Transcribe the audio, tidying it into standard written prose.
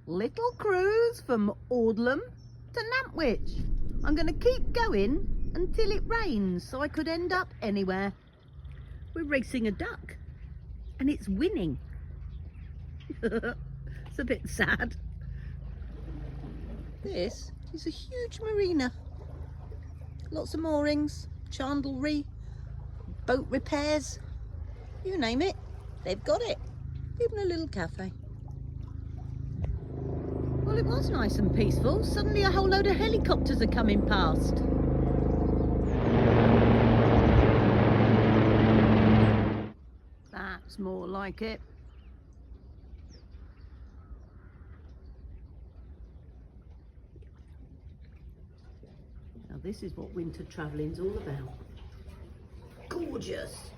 Little cruise from Audlam to Nantwich. I'm going to keep going until it rains so I could end up anywhere. We're racing a duck and it's winning. It's a bit sad. This is a huge marina. Lots of moorings, chandlery, boat repairs, you name it, they've got it. Even a little cafe. Well, it was nice and peaceful. Suddenly a whole load of helicopters are coming past. That's more like it. Now this is what winter travelling's all about. Gorgeous.